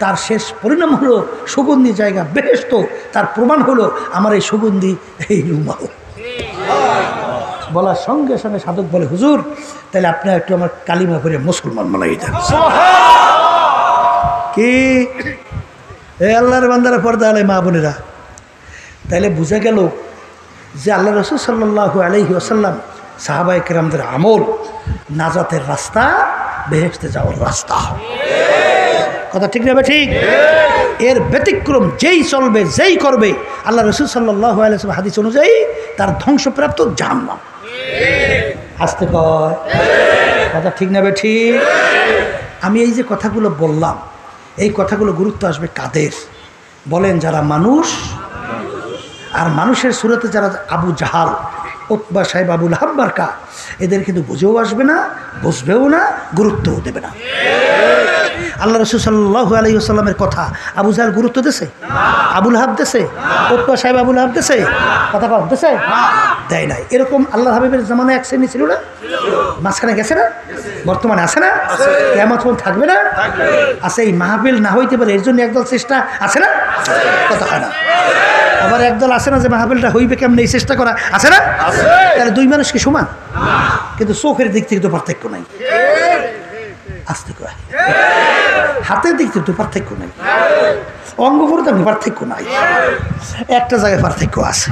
তার শেষ পরিণাম হলো সুগন্ধি জায়গা বেহেশত। তার প্রমাণ হলো আমার এই সুগন্ধি এই রুমাল। বলার সঙ্গে সঙ্গে সাধক বলে, হুজুর তাহলে আপনি একটু আমার কালিমা করে মুসলমান বানাই দেন। কি আল্লাহর বান্দারা, পর্দা আলাই মা বোনেরা, তাইলে বুঝা গেল যে আল্লাহ রাসূল সাল্লাল্লাহু আলাইহি ওয়াসাল্লাম সাহাবায়ে কেরামদের আমল নাজাতের রাস্তা, বেহেশতে যাওয়ার রাস্তা। কথা ঠিক না? ঠিক। এর ব্যতিক্রম যেই চলবে, যেই করবে, আল্লাহ রাসূল সাল্লাল্লাহু আলাইহি ওয়াসাল্লাম হাদিস অনুযায়ী তার ধ্বংসপ্রাপ্ত জাহান্নাম। আসতে কয় কথা ঠিক না? ঠিক। আমি এই যে কথাগুলো বললাম, এই কথাগুলো গুরুত্ব আসবে কাদের বলেন? যারা মানুষ, আর মানুষের সুরতে যারা আবু জাহাল, উতবা সাহেব, আবু লাহাব মার্কা, এদের কিন্তু বুঝেও আসবে না, বুঝবেও না, গুরুত্বও দেবে না। আল্লাহ রাসূল সাল্লাল্লাহু আলাইহি ওয়াসাল্লামের কথা আবু জাহাল গুরুত্ব দিয়েছে? আবু লাহাব দিয়েছে? উতবা সাহেব আবু লাহাব দিয়েছে? কথা কম দিয়েছে? দেয় নাই। এরকম আল্লাহ হাবিবের জামানায় এক শ্রেণী ছিল না? মাঝখানে গেছে না? বর্তমানে আছে না? কিয়ামত পর্যন্ত থাকবে না? আছে। এই মাহফিল না হইতে পারে এর জন্য একদল চেষ্টা আছে না? কথা হয় না? আবার একদল আছে না যে মাহফিলটা হইবে কেমন, এই চেষ্টা করা আছে না? তাহলে দুই মানুষ কি সমান? কিন্তু চোখের দিক থেকে তো পার্থক্য নাই। আসতে কয় হাতের দিক থেকে তো পার্থক্য নাই, অঙ্গ প্রত্যঙ্গ পার্থক্য নাই, একটা জায়গায় পার্থক্য আছে।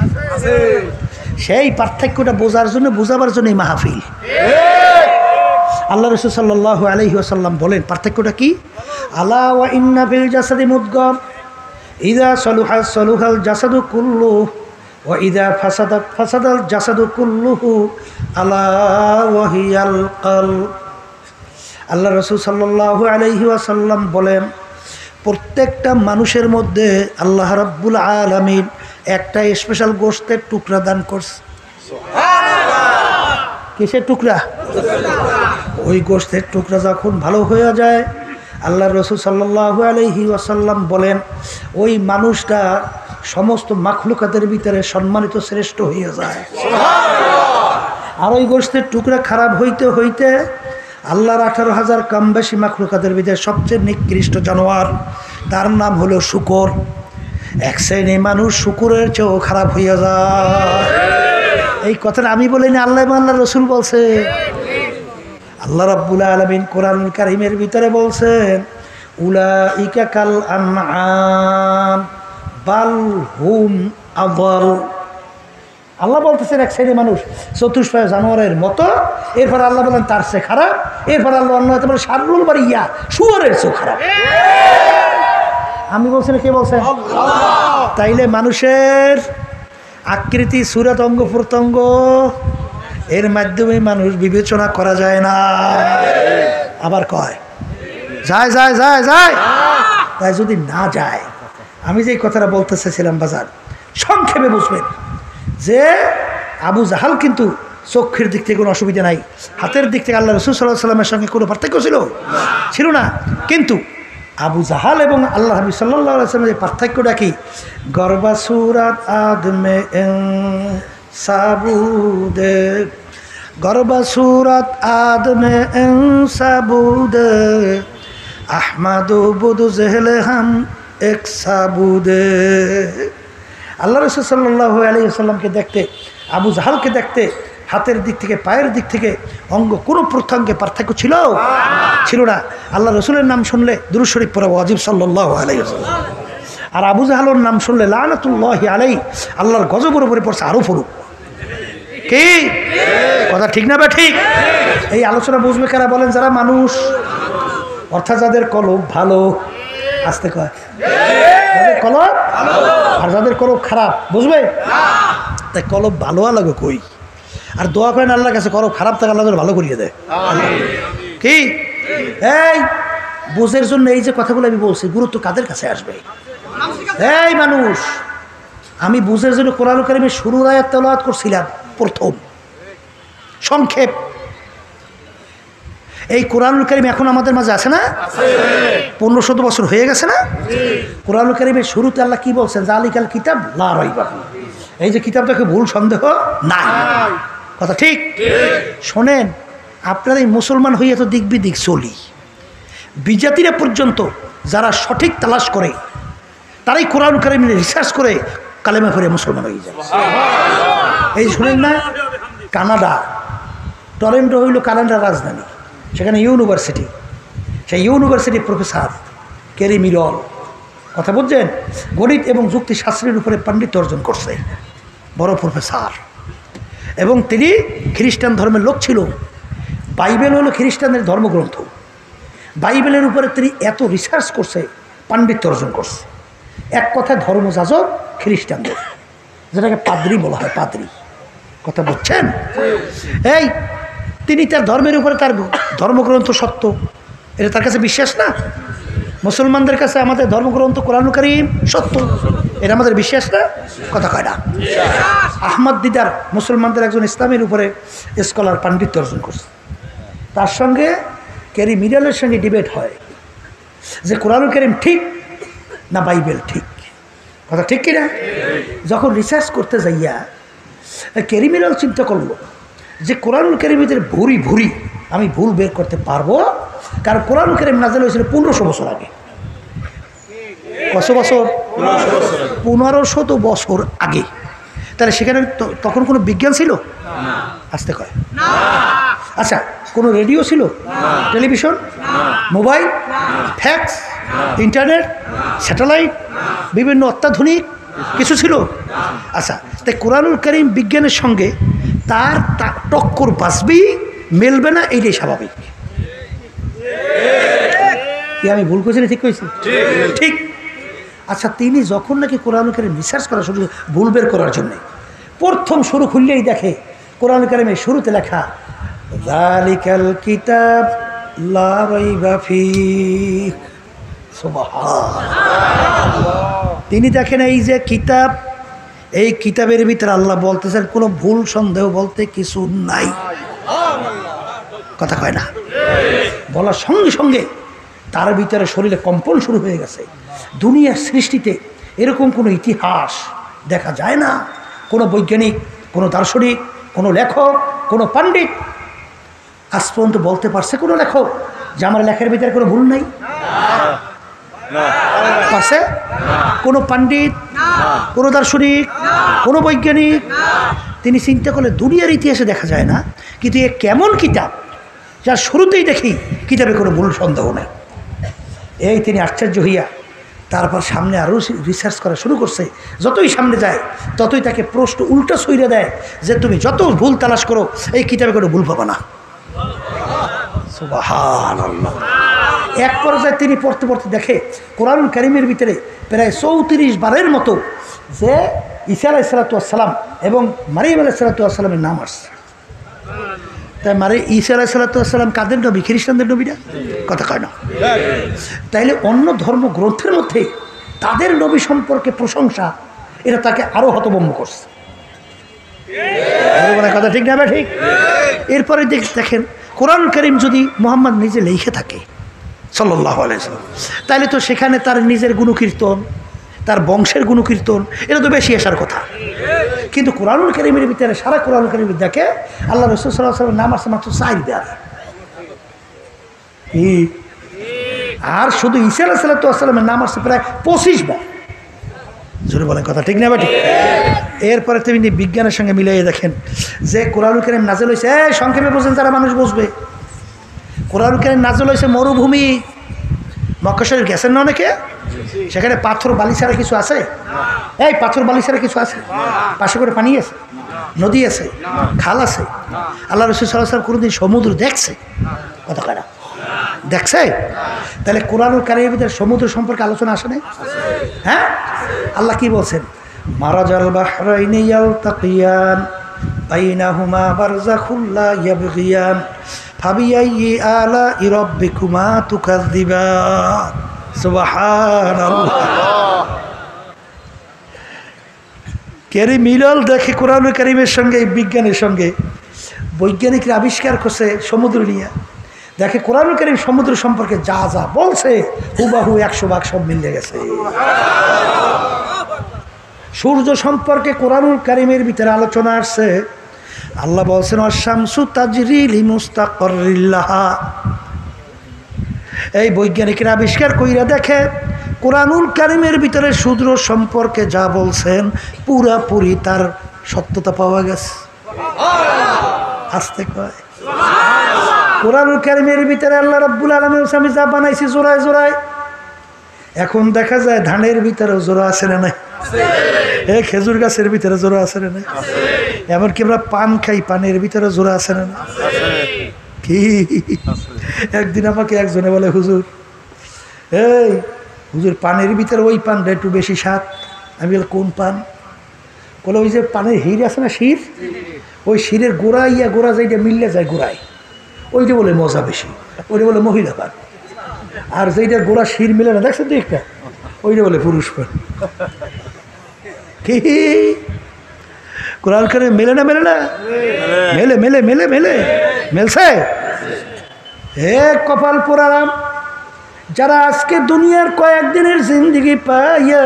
সেই পার্থক্যটা বোঝার জন্য, বোঝাবার জন্য এই মাহফিল। আল্লাহ রাসূল সাল্লাল্লাহু আলাইহি ওয়াসাল্লাম বলেন পার্থক্যটা কি? আলা ওয়া ইন্না ফিল জাসাদি মুদগাম ইযা সালুহা সালুহাল জাসাদু কুল্লুহু ওয়া ইযা ফাসাদাত ফাসাদাল জাসাদু কুল্লুহু আলা ওয়া হিয়াল কলব। আল্লাহ রাসূল সাল্লাল্লাহু আলাইহি ওয়াসাল্লাম বলেন প্রত্যেকটা মানুষের মধ্যে আল্লাহ রাব্বুল আলামিন একটা স্পেশাল গোশতের টুকরা দান করছে। কিসের টুকরা? ওই গোশতের টুকরা যখন ভালো হয়ে যায়, আল্লাহ রাসূল সাল্লাল্লাহু আলাইহি ওয়াসাল্লাম বলেন ওই মানুষটা সমস্ত মাখলুকাতের ভিতরে সম্মানিত, শ্রেষ্ঠ হয়ে যায়। আর ওই গোশতের টুকরা খারাপ হইতে হইতে আল্লাহর 18,000 কম বেশি মাখলুকাতের ভিতরে সবচেয়ে নিকৃষ্ট জানোয়ার, তার নাম হলো শূকর। এক শ্রেণী মানুষ শূকরের চেয়েও খারাপ হইয়া যায়। এই কথাটা আমি বলিনি, আল্লাহ আল্লাহ রসুল বলছে। আল্লাহ রাব্বুল আলামিন কোরআনুল কারীমের ভিতরে বলছেন উলাইকা কাল আনআম বাল হুম আযাল। আল্লাহ বলতেছেন এক শ্রেণী মানুষ চতুষ্পায় জানোয়ারের মতো, এরপর আল্লাহ বলেন তার চেয়ে খারাপ, এরপর আল্লাহ অন্য হতে পারে শাররুল বারিয়া, শুয়োরের চেয়েও খারাপ। আমি বলছি না, কে বলছেন? তাইলে মানুষের আকৃতি, সুরত, অঙ্গ প্রত্যঙ্গ এর মাধ্যমে মানুষ বিবেচনা করা যায় না। আবার কয় যায় যায় যায় যায়, তাই যদি না যায়, আমি যে কথাটা বলতে চাইছিলাম বাজার, সংক্ষেপে বুঝবেন যে আবু জাহাল কিন্তু চোখের দিক থেকে কোনো অসুবিধা নাই, হাতের দিক থেকে আল্লাহ রাসূল সাল্লাল্লাহু আলাইহি ওয়াসাল্লামের সঙ্গে কোনো পার্থক্য ছিল না। কিন্তু আবু জাহাল এবং আল্লাহ হাবিব সাল্লাল্লাহু আলাইহি ওয়াসাল্লামের পার্থক্যটা কি? গরবা সুরাত আদমে সাবুদে, গরবা সুরাত আদমে সাবুদে, আহমাদু বুদু জেহলে হাম এক সাবুদে। আল্লাহ রাসূল সাল্লাল্লাহু আলাইহি ওয়াসাল্লামকে দেখতে, আবু জাহালকে দেখতে হাতের দিক থেকে, পায়ের দিক থেকে, অঙ্গ কোনো প্রত্যঙ্গে পার্থক্য ছিল না। আল্লাহ রসুলের নাম শুনলে দুরূদ শরীফ পড়া ওয়াজিব সাল্লাল্লাহু আলাইহি ওয়াসাল্লাম। আর আবু জাহালের নাম শুনলে লানাতুল্লাহি আলাইহি, আল্লাহর গজবের উপরে পড়ছে আরও পড়ুক। কি কথা ঠিক না? বা ঠিক। এই আলোচনা বুঝবে কারা বলেন? যারা মানুষ, অর্থাৎ যাদের কলব ভালো। আসতে কয় যাদের কলব, আর যাদের কলব খারাপ বুঝবে। তাই কলব ভালো লাগে কই, আর দোয়া করেন আল্লাহর কাছে কলব খারাপ থাকে আল্লাহ ভালো করিয়ে দেয়। কি এই বুঝের জন্য এই যে কথাগুলো আমি বলছি, গুরুত্ব কাদের কাছে আসবে? এই মানুষ, আমি বুঝের জন্য কোরআনুল কারীমের শুরুর আয়াত তেলাওয়াত করছিলাম প্রথম, সংক্ষেপ। এই কোরআনুল কারীম এখন আমাদের মাঝে আছে না? 1500 বছর হয়ে গেছে না? কোরআনুল কারীমের শুরুতে আল্লাহ কি বলছেন? জালিকাল কিতাব লা রাইবা ফীহ। এই যে কিতাবটাকে ভুল সন্দেহ নাই। কথা ঠিক? শোনেন, আপনারা এই মুসলমান হইয়া তো দিক বিদিক চলি, বিজাতিরা পর্যন্ত যারা সঠিক তালাশ করে তারাই কোরআন কারিম রিসার্চ করে কালেমা পড়ে মুসলমান হয়ে যায়। এই শুনেন না, কানাডা, টরেন্টো হইল কানাডার রাজধানী, সেখানে ইউনিভার্সিটি, সেই ইউনিভার্সিটির প্রফেসর কেরি মিরল, কথা বুঝছেন, গণিত এবং যুক্তিশাস্ত্রের উপরে পাণ্ডিত্য অর্জন করছে, বড় প্রফেসর। এবং তিনি খ্রিস্টান ধর্মের লোক ছিল। বাইবেল হলো খ্রিস্টানদের ধর্মগ্রন্থ। বাইবেলের উপরে তিনি এত রিসার্চ করছে, পাণ্ডিত্য অর্জন করছে। এক কথায় ধর্মযাজক খ্রিস্টানদের, যেটাকে পাদ্রি বলা হয়, পাদ্রি, কথা বুঝছেন। এই তিনি তার ধর্মের উপরে তার ধর্মগ্রন্থ সত্য, এটা তার কাছে বিশ্বাস না? মুসলমানদের কাছে আমাদের ধর্মগ্রন্থ কোরআন কারীম সত্য, এটা আমাদের বিশ্বাস না? কথা কয় না। আহমদ দিদার মুসলমানদের একজন ইসলামের উপরে স্কলার, পাণ্ডিত্য অর্জন করছে। তার সঙ্গে কেরি মিরালের সঙ্গে ডিবেট হয় যে কোরআন কারীম ঠিক না বাইবেল ঠিক, কথা ঠিক কিনা? যখন রিসার্চ করতে যাইয়া কেরি মিরাল চিন্তা করলো যে কোরআনুল কারীমের ভুরি ভুরি আমি ভুল বের করতে পারবো, কারণ কোরআনুল কারীম নাযিল হয়েছিল 1500 বছর আগে। কত বছর? 1500 বছর আগে। তাহলে সেখানে তখন কোনো বিজ্ঞান ছিল? আসতে কয়। আচ্ছা, কোনো রেডিও ছিল? Television, mobile, fax, internet, satellite, বিভিন্ন অত্যাধুনিক কিছু ছিল? আচ্ছা, তাই কোরআনুল কারীম বিজ্ঞানের সঙ্গে তার টক্কর বাঁচবেই, মেলবে না, এইটাই স্বাভাবিক। কি আমি ভুল করেছি না ঠিক করেছি? ঠিক। আচ্ছা, তিনি যখন নাকি কোরআনুল কারীম রিসার্চ করা শুরু, ভুল বের করার জন্যে, প্রথম শুরু খুললেই দেখে কোরআনুল কারীমের শুরুতে লেখা যালিকাল কিতাব লা রাইবা ফীহ। সুবহানাল্লাহ। তিনি দেখেন এই যে কিতাব, এই কিতাবের ভিতরে আল্লাহ বলতেছেন কোনো ভুল সন্দেহ বলতে কিছু নাই, কথা কয় না। বলার সঙ্গে সঙ্গে তার ভিতরে শরীরে কম্পন শুরু হয়ে গেছে। দুনিয়ার সৃষ্টিতে এরকম কোনো ইতিহাস দেখা যায় না। কোনো বৈজ্ঞানিক, কোনো দার্শনিক, কোনো লেখক, কোনো পণ্ডিত আজ পর্যন্ত বলতে পারছে কোনো লেখক যে আমার লেখার ভিতরে কোনো ভুল নাই? পারছে? কোনো পণ্ডিত, কোনো দার্শনিক, কোনো বৈজ্ঞানিক? তিনি চিন্তা করলে দুনিয়ার ইতিহাসে দেখা যায় না, কিন্তু এ কেমন কিতাব যার শুরুতেই দেখি কিতাবে কোনো ভুল সন্দেহ নেই। এই তিনি আশ্চর্য হইয়া তারপর সামনে আরও রিসার্চ করা শুরু করছে। যতই সামনে যায় ততই তাকে প্রশ্ন উল্টা সইরে দেয় যে তুমি যত ভুল তালাশ করো এই কিতাবে কোনো ভুল পাবা না। সুবহানাল্লাহ। এক পর্যায়ে তিনি পড়তে পড়তে দেখে কোরআনুল কারীমের ভিতরে প্রায় 34 বারের মতো যে ঈসা আলাইহিসসালাতু ওয়াসসালাম এবং মারিয়াম আলাইহিসসালাতু ওয়াসসালামের নাম আসছে। তাই ঈসা আলাইহিসসালাতু ওয়াসসালাম কাদের নবী? খ্রিস্টানদের নবী না? কথা কয় না। তাইলে অন্য ধর্মগ্রন্থের মধ্যে তাদের নবী সম্পর্কে প্রশংসা, এটা তাকে আরও হতভম্ব করছে। কথা ঠিক না? ঠিক। এরপরে দেখেন কোরআন কারীম যদি মুহাম্মদ নিজে লিখে থাকে সাল্লাল্লাহু আলাইহি ওয়াসাল্লাম, তাহলে তো সেখানে তার নিজের গুণকীর্তন, তার বংশের গুণকীর্তন, এটা তো বেশি আসার কথা। কিন্তু কোরআনুল কারীমের ভিতরে, সারা কোরআনুল কারীমের দেখে আল্লাহ রাসূল সাল্লাল্লাহু আলাইহি ওয়াসাল্লামের নাম আসছে মাত্র 4 বার। আর শুধু ঈসা আলাইহিসসালাতু ওয়াসসালামের নাম আসছে প্রায় 25 বার। জোরে বলেন, কথা ঠিক না? ঠিক। এরপরে তুমি বিজ্ঞানের সঙ্গে মিলিয়ে দেখেন যে কোরআনুল কারীম নাযিল হয়েছে, সংক্ষেপে বোঝেন যারা মানুষ বুঝবে, কোরআনুল কারীম নাযিল হয়েছে মরুভূমি। মক্কা শরীফ গেছেন না অনেকে? সেখানে পাথর বালি ছাড়া কিছু আছে? এই পাথর বালি ছাড়া কিছু আছে? পাশে করে পানি আছে, নদী আছে, খাল আছে। আল্লাহ রাসূল সাল্লাল্লাহু আলাইহি ওয়াসাল্লাম কোনোদিন সমুদ্র দেখছে? কথা কয় না। দেখছে? তাহলে কোরআনুল কারীমের ভিতরে সমুদ্র সম্পর্কে আলোচনা আসে নাই? হ্যাঁ, আল্লাহ কি বলছেন? মারাজাল বাহরাইনি ইয়ালতাকিয়ান বাইনাহুমা বারযাখুল লা ইয়াবগিয়ান ফাবিআইয়ি আলা'i রাব্বিকুমা তুকাযযিবান। সুবহানাল্লাহ। কেরি মিলাল দেখে কোরআনুল কারীমের সঙ্গে বিজ্ঞানের সঙ্গে, বৈজ্ঞানিকরা আবিষ্কার করছে সমুদ্র নিয়ে, দেখে কোরআনুল কারীম সমুদ্র সম্পর্কে যা যা বলছে হুবাহু 100 ভাগ সব মিলে গেছে। সূর্য সম্পর্কে কোরআনুল কারীমের ভিতরে আলোচনা আসছে। আল্লাহ বলছেন আশ-শামসু তাজরি লিমুস্তাকররিল লাহা। এই বৈজ্ঞানিকরা আবিষ্কার কইরা দেখে কোরআনুল কারিমের ভিতরে শূদ্র সম্পর্কে যা বলছেন পুরাপুরি তার সত্যতা পাওয়া গেছে। আসতে কয় কোরআনুল কারিমের ভিতরে আল্লাহ রাব্বুল আলামিন আমি যা বানাইছি জোড়ায় জোড়ায়, এখন দেখা যায় ধানের ভিতরে জোড়া আছে না নাই? এই খেজুর গাছের ভিতরে জোড়া আছে না নাই? এমনকি আমরা পান খাই, পানের ভিতরে জোড়া আছে না? কি একদিন আমাকে একজনে বলে, হুজুর এই হুজুর পানের ভিতরে ওই পানটা একটু বেশি স্বাদ। আমি বলি কোন পান? বলে ওই যে পানের হির আছে না, শির, ওই শিরের গোড়া গোড়া যেটা মিললে যায় গোড়ায়, ওইটা বলে মজা বেশি, ওইটা বলে মহিলা পান। আর যেটা গোড়া শির মিলে না, দেখছেন তো একটা, ওইটা বলে পুরুষ পান। কি কোরআন করে মেলে না? মেলে না? মেলে মেলে মেলে মেলে মেলছে। হে কপাল পোড়ারাম, যারা আজকে দুনিয়ার কয়েকদিনের জিন্দিগি পাইয়া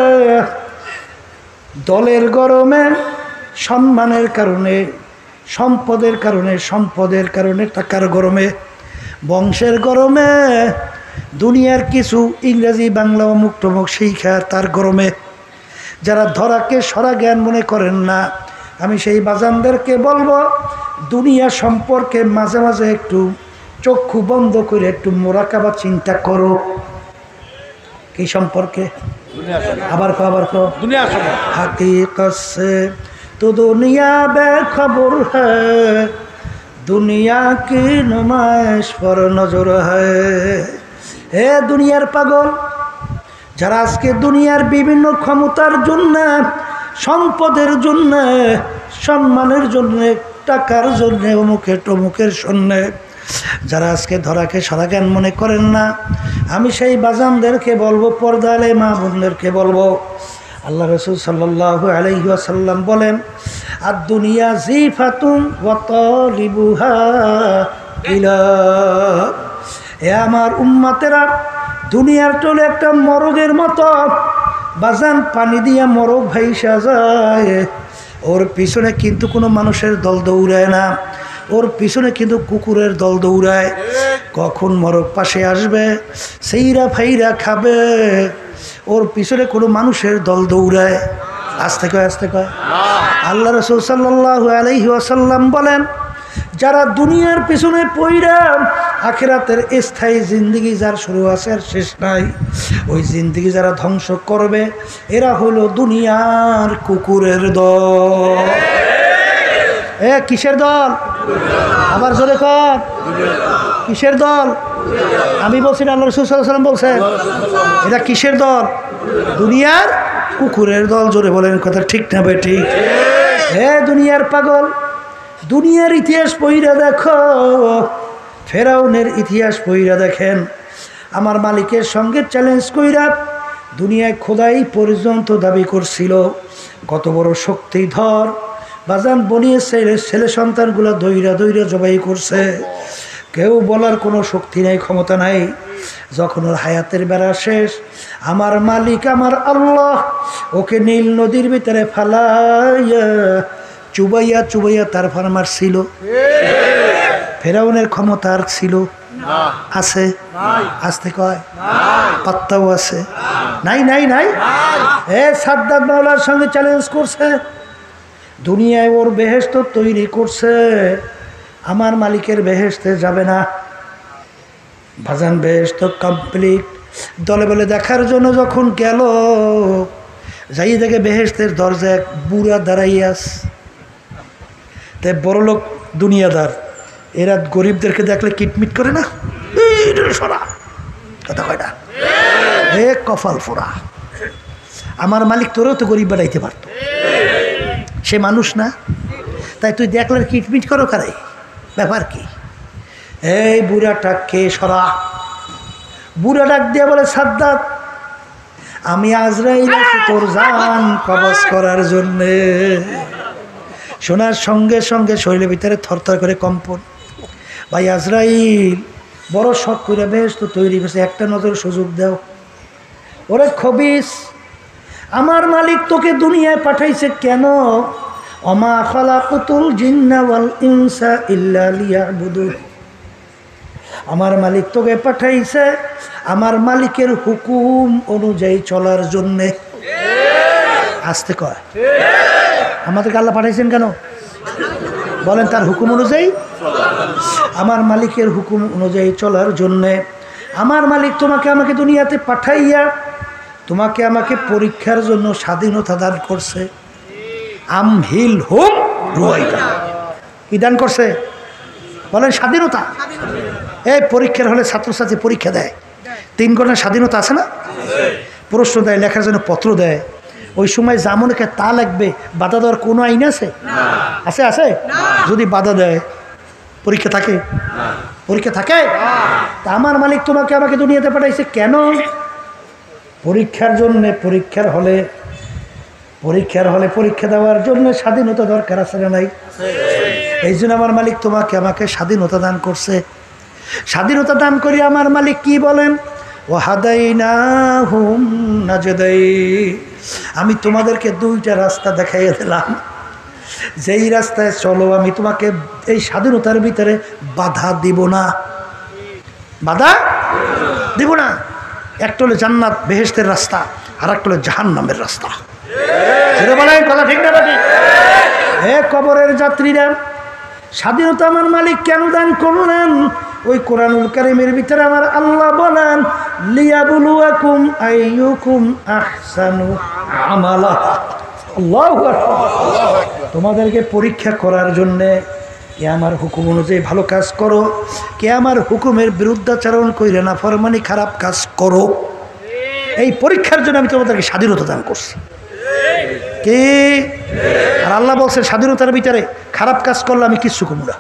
দলের গরমে, সম্মানের কারণে, সম্পদের কারণে টাকার গরমে, বংশের গরমে, দুনিয়ার কিছু ইংরেজি বাংলা অমুক টমুক শিক্ষার তার গরমে যারা ধরাকে সরা জ্ঞান মনে করেন না, আমি সেই বাজানদেরকে বলবো দুনিয়া সম্পর্কে মাঝে মাঝে একটু চক্ষু বন্ধ করে একটু মোরাকাবা চিন্তা করো। কি সম্পর্কে? আবার দুনিয়া হাকিকত সে তো দুনিয়া বেখবর হ্যায়, দুনিয়া কি নুমাইশ পর নজর হ্যায়। হে দুনিয়ার পাগল, যারা আজকে দুনিয়ার বিভিন্ন ক্ষমতার জন্য, সম্পদের জন্য, সম্মানের জন্য, টাকার জন্য, অমুকের টমুকের সন্ন্যে যারা আজকে ধরাকে সারা জ্ঞান মনে করেন না, আমি সেই বাজানদেরকে বলবো, পর্দালে মা বোনদেরকে বলবো, আল্লাহ রাসূল সাল্লাল্লাহু আলাইহি ওয়াসাল্লাম বলেন, আর দুনিয়া জিফাতুন ওয়া তালিবুহা ইলা। এ আমার উম্মতেরা, দুনিয়ার টোলে একটা মরগের মতো, বাজান পানি দিয়া মরগ ভাইসা যায়, ওর পিছনে কিন্তু কোনো মানুষের দল দৌড়ায় না, ওর পিছনে কিন্তু কুকুরের দল দৌড়ায়। কখন মরগ পাশে আসবে, সেইরা ফাইরা খাবে, ওর পিছনে কোনো মানুষের দল দৌড়ায়। আস্তে কয় আল্লাহ রাসূল সাল্লাল্লাহু আলাইহি ওয়াসাল্লাম বলেন, যারা দুনিয়ার পিছনে পইরা আখিরাতের স্থায়ী জিন্দেগি যার শুরু আছে আর শেষ নাই, ওই জিন্দেগি যারা ধ্বংস করবে, এরা হলো দুনিয়ার কুকুরের দল। এ কিসের দল? আবার জোরে কর, কিসের দল? আমি বলছি না, আল্লাহ রাসূল সাল্লাল্লাহু আলাইহি ওয়াসাল্লাম বলছেন, এটা কিসের দল? দুনিয়ার কুকুরের দল। জোরে বলেন কথা ঠিক না বেঠিক? হে দুনিয়ার পাগল, দুনিয়ার ইতিহাস পইরা দেখো, ফেরাউনের ইতিহাস পইরা দেখেন। আমার মালিকের সঙ্গে চ্যালেঞ্জ কইরা দুনিয়ায় খোদাই পর্যন্ত দাবি করছিল। কত বড় শক্তিধর বাজান বনিয়ে ছেলে সন্তানগুলো দইরা দইরা জবাই করছে, কেউ বলার কোনো শক্তি নাই, ক্ষমতা নাই। যখন ওর হায়াতের বেড়া শেষ, আমার মালিক আমার আল্লাহ ওকে নীল নদীর ভিতরে ফালাইয়া চুবাইয়া চুবাইয়া তার ফার্মার ছিল। ফেরাউনের ক্ষমতা আর ছিল? আছে? আসতে কয় পাত্তাও আছে? নাই নাই নাই। এ সাদ্দাত মাওলার সঙ্গে চ্যালেঞ্জ করছে, দুনিয়ায় ওর বেহেশত তৈরি করছে, আমার মালিকের বেহেশতে যাবে না। ভাজান বেহেশত কমপ্লিট। দলে বলে দেখার জন্য যখন গেল, যাই দেখে বেহেশতের দরজা এক বুড়া দাঁড়াইয়াস। তাই বড় লোক দুনিয়াদার, এরা গরিবদেরকে দেখলে কিটমিট করে না, সরা কথা কয় না, এ কপাল ফোড়া। আমার মালিক তোরেও তো গরিব বানাইতে পারত, সে মানুষ না? তাই তুই দেখলে কিটমিট করো কারে? ব্যাপার কি? এই বুড়াটাকে সরা। বুড়া ডাক দিয়ে বলে, সাদ্দাত, আমি আজরাইল আছি তোর জান কবজ করার জন্যে। শোনার সঙ্গে সঙ্গে শরীরের ভিতরে থরথর করে কম্পন। ভাই আজরাইল বড় শখ করে বেহেশত তৈরি করছে, একটা নজর সুযোগ দাও। ওরে খবিস, আমার মালিক তোকে দুনিয়ায় পাঠাইছে কেন? ওমা খালাকুতুল জিন্না ওয়াল ইনসা ইল্লা লিয়াবুদুন। আমার মালিক তোকে পাঠাইছে আমার মালিকের হুকুম অনুযায়ী চলার জন্যে। আসতে কয় আমাদেরকে আল্লাহ পাঠাইছেন কেন বলেন? তার হুকুম অনুযায়ী, আমার মালিকের হুকুম অনুযায়ী চলার জন্যে। আমার মালিক তোমাকে আমাকে দুনিয়াতে পাঠাইয়া তোমাকে আমাকে পরীক্ষার জন্য স্বাধীনতা দান করছে। আমহিল হুম রুয়াইদা, কি দান করছে বলেন? স্বাধীনতা। এই পরীক্ষার হলে ছাত্রছাত্রী পরীক্ষা দেয়, 3 ঘন্টা স্বাধীনতা আছে না? প্রশ্ন দেয়, লেখার জন্য পত্র দেয়। ওই সময় যা মনে করে তা লাগবে, বাধা দেওয়ার কোনো আইন আছে? আছে আছে? যদি বাধা দেয় পরীক্ষা থাকে? পরীক্ষা থাকে? তা আমার মালিক তোমাকে আমাকে দুনিয়াতে পাঠাইছে কেন? পরীক্ষার জন্যে। পরীক্ষার হলে পরীক্ষা দেওয়ার জন্য স্বাধীনতা দরকার আছে না নাই? এই জন্য আমার মালিক তোমাকে আমাকে স্বাধীনতা দান করছে। স্বাধীনতা দান করি আমার মালিক কি বলেন? ওয়াহাদাইনাহুম নাজদাইন, আমি তোমাদেরকে 2টা রাস্তা দেখাইয়া দিলাম। যেই রাস্তায় চলো আমি তোমাকে এই স্বাধীনতার ভিতরে বাধা দিব না, বাধা দিব না। একটা হলো জান্নাত বেহেশতের রাস্তা, আর একটা হলো জাহান্নামের রাস্তা। বলেন কথা ঠিক না? হে কবরের যাত্রীরা, স্বাধীনতা আমার মালিক কেন দান করলেন? ওই কোরআনুল কারীমের ভিতরে আমার আল্লাহ বলেন লিয়াবলুয়াকুম আইয়ুকুম আহসানু আমালা। আল্লাহু আকবার। তোমাদেরকে পরীক্ষা করার জন্যে, কে আমার হুকুম অনুযায়ী ভালো কাজ করো, কে আমার হুকুমের বিরুদ্ধাচরণ কইরে না ফরমানি খারাপ কাজ করো। এই পরীক্ষার জন্য আমি তোমাদেরকে স্বাধীনতা দান করছি। কে? আর আল্লাহ বলছে স্বাধীনতার ভিতরে খারাপ কাজ করলে আমি কিচ্ছু করবো না,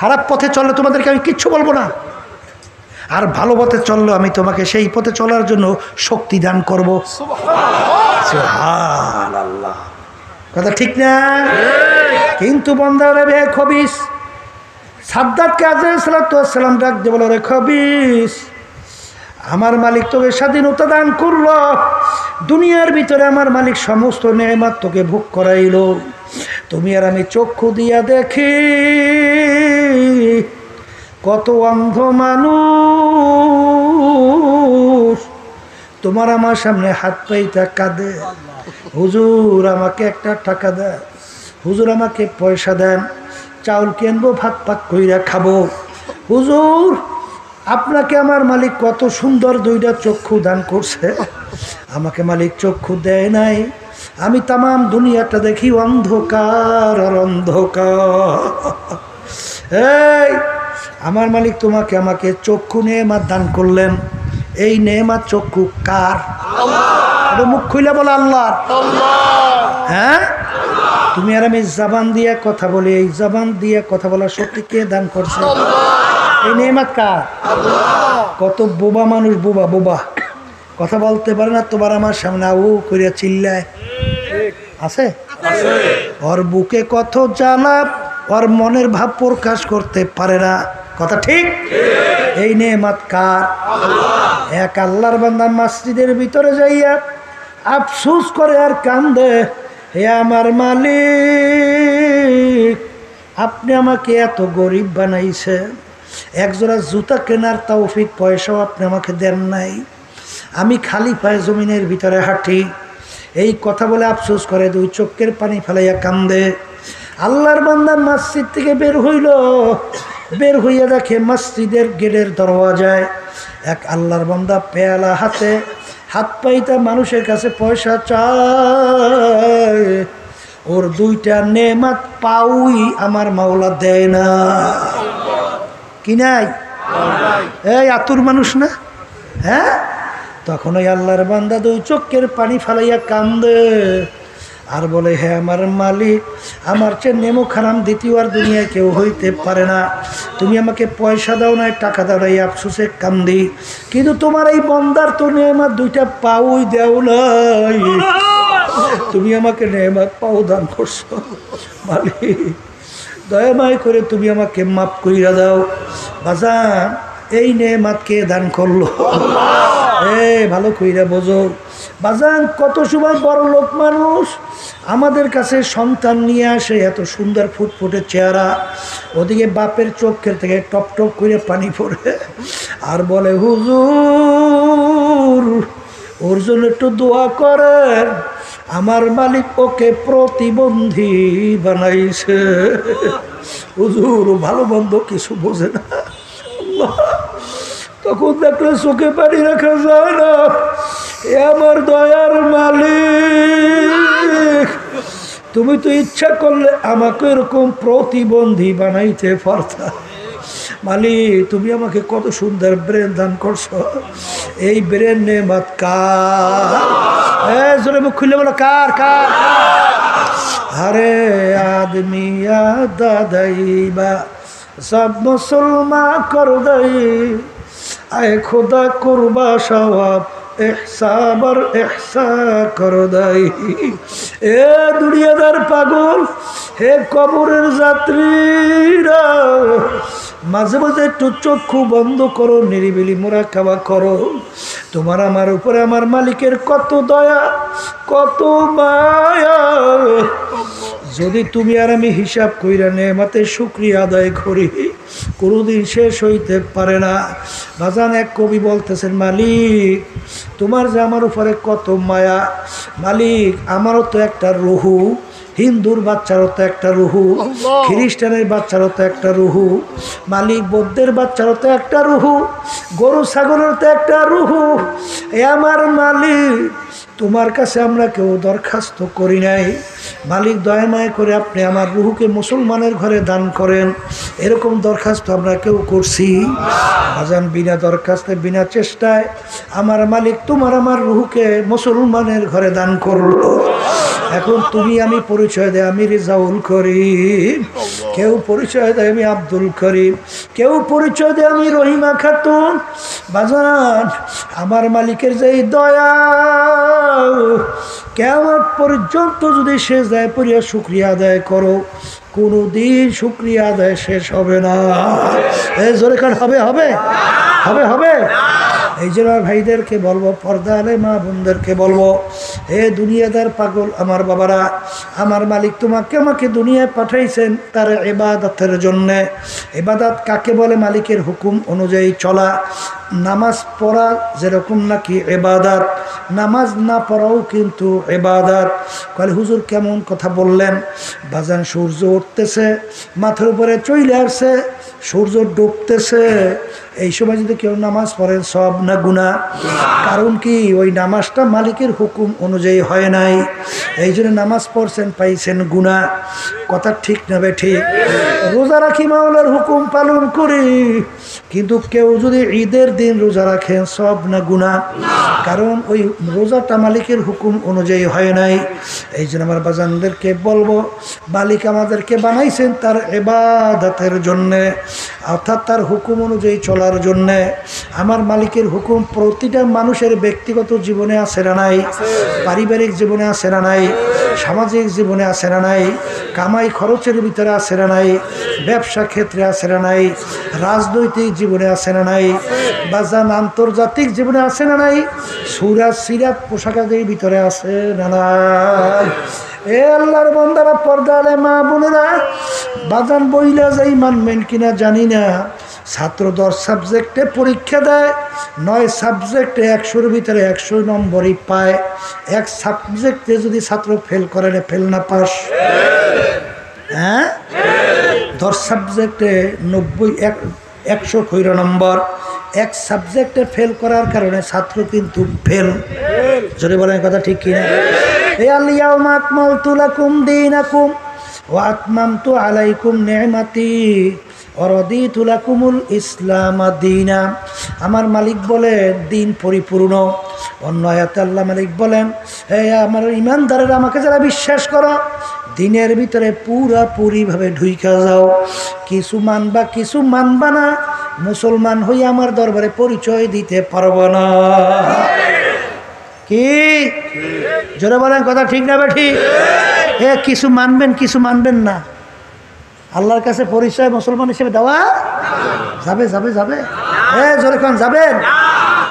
খারাপ পথে চললে তোমাদেরকে আমি কিচ্ছু বলবো না, আর ভালো পথে চললে আমি তোমাকে সেই পথে চলার জন্য শক্তি দান করবো। সুবহানাল্লাহ, কথা ঠিক না? কিন্তু বান্দারা বে খবিস, সাদ্দাতকে আলাইহিস সালাতু ওয়াস সালাম ডাক দিয়ে বলে, রে খবিস, আমার মালিক তোকে স্বাধীনতা দান করলো, দুনিয়ার ভিতরে আমার মালিক সমস্ত নেয়ামত তোকে ভোগ করাইলো, তুমি আর আমি চক্ষু দিয়া দেখি কত অন্ধ মানুষ তোমার আমার সামনে হাত পাইতা কাঁদে, হুজুর আমাকে একটা টাকা দেন, হুজুর আমাকে পয়সা দেন, চাউল কিনবো, ভাত পাক কইরা খাবো। হুজুর আপনাকে আমার মালিক কত সুন্দর 2টা চক্ষু দান করছে, আমাকে মালিক চক্ষু দেয় নাই, আমি তামাম দুনিয়াটা দেখি অন্ধকার আর অন্ধকার। এই আমার মালিক তোমাকে আমাকে চক্ষু নেয়ামত দান করলেন, এই নেয়ামত চক্ষু কার? মুখ খুইলা বলে আল্লাহ। হ্যাঁ, তুমি আর আমি জবান দিয়ে কথা বলি, এই জবান দিয়ে কথা বলার শক্তি কে দান করছে? এই নেয়ামত কার? কত বোবা মানুষ, বোবা বোবা কথা বলতে পারে না, তোমার আমার সামনে আউ করিয়া চিল্লায়। আছে? ওর বুকে কত জ্বালা, ওর মনের ভাব প্রকাশ করতে পারে না, কথা ঠিক? এই নেয়ামত কার? এক আল্লাহর বান্দা মসজিদের ভিতরে যাইয়া আফসোস করে আর কান্দে, হে আমার মালিক, আপনি আমাকে এত গরিব বানাইছেন, একজোড়া জুতা কেনার তৌফিক পয়সাও আপনি আমাকে দেন নাই, আমি খালি পায়ে জমিনের ভিতরে হাঁটি। এই কথা বলে আফসোস করে 2 চোখের পানি ফেলাইয়া কান্দে। আল্লাহর বান্দা মসজিদ থেকে বের হইল, বের হইয়া দেখে মসজিদের গেটের দরওয়াজায় এক আল্লাহর বান্দা পেয়ালা হাতে হাত পাইতা মানুষের কাছে পয়সা চায়, ওর 2টা নেয়ামত পাউই আমার মাওলা দেয় না। কি নাই? এই আতুর মানুষ না? হ্যাঁ, তখন ওই আল্লাহর বান্দা 2 চোখের পানি ফালাইয়া কান্দে আর বলে, হে আমার মালিক, আমার চেয়ে নেমো খারাম দ্বিতীয় আর দুনিয়ায় কেউ হইতে পারে না, তুমি আমাকে পয়সা দাও নাই, টাকা দাও নাই, আফসোসে কান্দি, কিন্তু তোমার এই বন্দার তো নেয়ামত 2টা পাউই দেও নাই, তুমি আমাকে নেয়ামত পাও দান করছো, মালিক দয়াময় করে তুমি আমাকে মাফ কইরা দাও। বাজান, এই নেয়ামত কে দান করলো? ভালো কইরা বোঝো, বাজান কত সময় বড় লোক মানুষ আমাদের কাছে সন্তান নিয়ে আসে, এত সুন্দর ফুটফুটে চেহারা, ওদিকে বাপের চোখের থেকে টপ টপ করে পানি পড়ে, আর বলে হুজুর ওর জন্য একটু দোয়া করেন, আমার মালিক ওকে প্রতিবন্ধী বানাইছে। হুজুর ভালো মন্দ কিছু বোঝে না। তখন দেখলে চোখে পানি রাখা যায় না। এ আমার দয়ার মালিক, তুমি তো ইচ্ছা করলে আমাকে এরকম প্রতিবন্ধী বানাইতে পারতা। মালিক তুমি আমাকে কত সুন্দর ব্রেন দান করছো, এই ব্রেন নেমাত কার? জোরে মুখ খুললে বলো কার কার? আরে আদমি দাদাইবা সব মুসলমান কর দাই, আয় খোদা করবা সওয়াব এহসাবার এহসা কর দাই। এ দুনিয়াদার পাগল, হে কবরের যাত্রীরা, মাঝে মাঝে একটু চক্ষু বন্ধ করো, নিরিবিলি মুরাকাবা করো। তোমার আমার উপরে আমার মালিকের কত দয়া, কত মায়া। যদি তুমি আর আমি হিসাব কইরা নেমাতে শুকরিয়া আদায় করি, কোনোদিন শেষ হইতে পারে না। বাজান এক কবি বলতেছেন, মালিক তোমার যে আমার উপরে কত মায়া, মালিক আমারও তো একটা রুহু, হিন্দুর বাচ্চারও তো একটা রুহু, খ্রিস্টানের বাচ্চারও তো একটা রুহু, মালিক বৌদ্ধের বাচ্চারও তো একটা রুহু, গরু ছাগলের তো একটা রুহু। এ আমার মালিক তোমার কাছে আমরা কেউ দরখাস্ত করি নাই, মালিক দয়া মায়া করে আপনি আমার রুহুকে মুসলমানের ঘরে দান করেন, এরকম দরখাস্ত আমরা কেউ করছি? বাজান বিনা দরখাস্তে বিনা চেষ্টায় আমার মালিক তোমার আমার রুহুকে মুসলমানের ঘরে দান করলো। এখন তুমি আমি পরিচয় দেয় আমি রেজাউল করিম, কেউ পরিচয় দেয় আমি আব্দুল করিম, কেউ পরিচয় দেয় আমি রহিমা খাতুন। বাজান আমার মালিকের যে দয়া কেমন পর্যন্ত যদি শেষ দেয় পড়িয়া শুকরিয়া আদায় করো, কোনো দিন শুকরিয়া আদায় শেষ হবে না। এই জোরে কার হবে হবে হবে হবে। এই জন্য ভাইদেরকে বলবো, পর্দা আলে মা বোনদেরকে বলবো, হে দুনিয়াদার পাগল আমার বাবারা, আমার মালিক তোমাকে আমাকে দুনিয়ায় পাঠাইছেন তার ইবাদতের জন্যে। ইবাদত কাকে বলে? মালিকের হুকুম অনুযায়ী চলা। নামাজ পড়া যেরকম নাকি ইবাদত, নামাজ না পড়াও কিন্তু ইবাদত। কলে হুজুর কেমন কথা বললেন? বাজান সূর্য উঠতেছে, মাথার উপরে চলে আসছে, সূর্য ডুবতেছে, এই সময় যদি কেউ নামাজ পড়েন সব না গুনাহ? কারণ কি? ওই নামাজটা মালিকের হুকুম অনুযায়ী হয় নাই, এই জন্য নামাজ পড়ছেন পাইছেন গুনাহ। কথা ঠিক না বে ঠিক? রোজা রাখি মাওলার হুকুম পালন করি, কিন্তু কেউ যদি ঈদের দিন রোজা রাখেন সব না গুনাহ? কারণ ওই রোজাটা মালিকের হুকুম অনুযায়ী হয় নাই। এই জন্য আমার বাজানদেরকে বলবো, মালিক আমাদেরকে বানাইছেন তার ইবাদতের জন্যে, অর্থাৎ তার হুকুম অনুযায়ী চলার জন্যে। আমার মালিকের হুকুম প্রতিটা মানুষের ব্যক্তিগত জীবনে আছে না নাই? পারিবারিক জীবনে আছে না নাই? সামাজিক জীবনে আছে না নাই? কামাই খরচের ভিতরে আছে না নাই? ব্যবসা ক্ষেত্রে আছে না নাই? রাজনৈতিক জীবনে আছে না নাই? বাজান আন্তর্জাতিক জীবনে আছে না নাই? সুরাত সিরাত পোশাকের ভিতরে আছে না নাই? এ আল্লাহর বান্দারা, পর্দা আলে মা বোনেরা, বাজান বইলা যাই মানবেন কিনা জানি না, ছাত্র 10 সাবজেক্টে পরীক্ষা দেয়, 9 সাবজেক্টে 100-র ভিতরে 100 নম্বরই পায়। এক সাবজেক্টে যদি ছাত্র ফেল করে, ফেল না পাস? হ্যাঁ, 10 সাবজেক্টে 100 নম্বর। এক সাবজেক্টে ফেল করার কারণে ছাত্র কিন্তু ফেল। যদি বলেন কথা ঠিক কিনা? এ আল-ইয়াউমা আকমালতু লাকুম দীনাকুম ওয়া আতমামতু আলাইকুম নি'মাতি ওয়া রাদিতু লাকুমুল ইসলাম দীনা। আমার মালিক বলেন দিন পরিপূর্ণ। অন্য আয়াতে আল্লাহ মালিক বলেন, হে আমার ঈমানদারেরা, আমাকে যারা বিশ্বাস করো, দিনের ভিতরে পুরাপুরিভাবে ঢুইকা যাও। কিছু মানবা কিছু মানবা না, মুসলমান হয়ে আমার দরবারে পরিচয় দিতে পারবো না। কি জোরে বলেন কথা ঠিক না ঠিক? এ কিছু মানবেন কিছু মানবেন না, আল্লাহর কাছে পরিচয় মুসলমান হিসেবে দেওয়া যাবে যাবে যাবে? জোরে কোন যাবেন?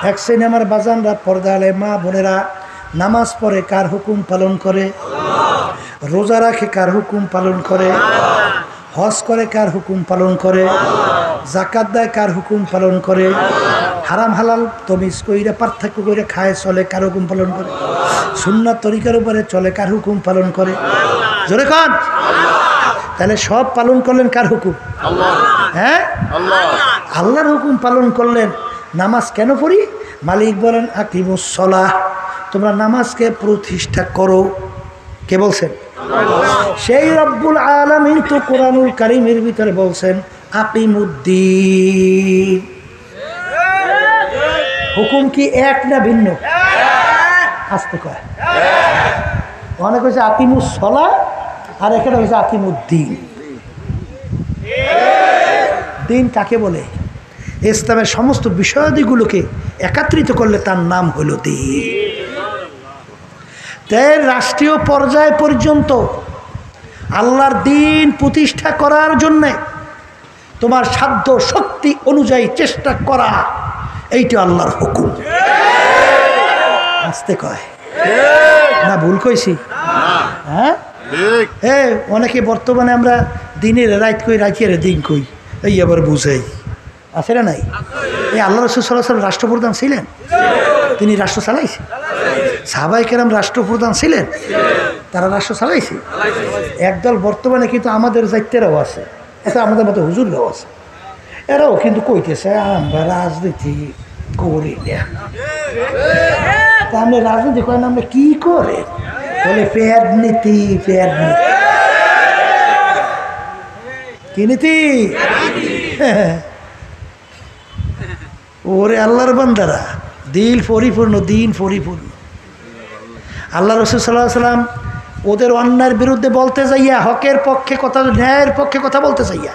এক শ্রেণী আমার বাজানরা, পর্দা আলে মা বোনেরা, নামাজ পড়ে কার হুকুম পালন করে? রোজা রাখে কার হুকুম পালন করে? হজ করে কার হুকুম পালন করে? যাকাত দেয় কার হুকুম পালন করে? হারাম হালাল তমিজ কইরা পার্থক্য করে খায় চলে কার হুকুম পালন করে? সুন্নাত তরিকার উপরে চলে কার হুকুম পালন করে? জোরে কান। তাহলে সব পালন করলেন কার হুকুম? হ্যাঁ, আল্লাহর হুকুম পালন করলেন। নামাজ কেন পড়ি? মালিক বলেন আকিমুস সালাহ, তোমরা নামাজকে প্রতিষ্ঠা করো। কে বলছেন? সেই রব্বুল আলামিন তো কোরআনুল কারীমের ভিতরে বলছেন আকিমুদ্দিন। হুকুম কি এক না ভিন্ন? আসতে কয় অনেক হয়েছে আকিমুস সালাহ, আর এখানে হয়েছে আকিমুদ্দিন। দিন কাকে বলে? ইসলামের সমস্ত বিষয়াদিগুলোকে একত্রিত করলে তার নাম হলো দিন। তাই রাষ্ট্রীয় পর্যায় পর্যন্ত আল্লাহর দিন প্রতিষ্ঠা করার জন্যে তোমার সাধ্য শক্তি অনুযায়ী চেষ্টা করা, এইটা আল্লাহর হুকুম। আসতে কয় না ভুল কইছি? হ্যাঁ, হ্যাঁ। অনেকে বর্তমানে আমরা দিনের রাত কই, রাতের দিন কই, এই আবার বুঝাই। আছে না নাই? এই আল্লাহ রাসূল সাল্লাল্লাহু আলাইহি ওয়াসাল্লাম রাষ্ট্রপ্রধান ছিলেন, তিনি রাষ্ট্র চালাইছে। সাহাবায়ে কেরাম রাষ্ট্রপ্রধান ছিলেন, তারা রাষ্ট্র চালাইছে। একদল বর্তমানে কিন্তু আমাদের জাতীয়রাও আছে, এটা আমাদের মতো হুজুররাও আছে, এরাও কিন্তু কইতেছে আমরা রাজনীতি করি না। তা আপনি রাজনীতি করেন, আমরা কি করে? বলে ফেয়ার নীতি, ফেয়ার নীতি। কি নীতি? ওরে আল্লাহর বান্দারা, দিল পরিপূর্ণ, দিন পরিপূর্ণ। আল্লাহ রাসূল সাল্লাল্লাহু আলাইহি ওয়াসাল্লাম ওদের অন্যায়ের বিরুদ্ধে বলতে যাইয়া, হকের পক্ষে কথা, ন্যায়ের পক্ষে কথা বলতে যাইয়া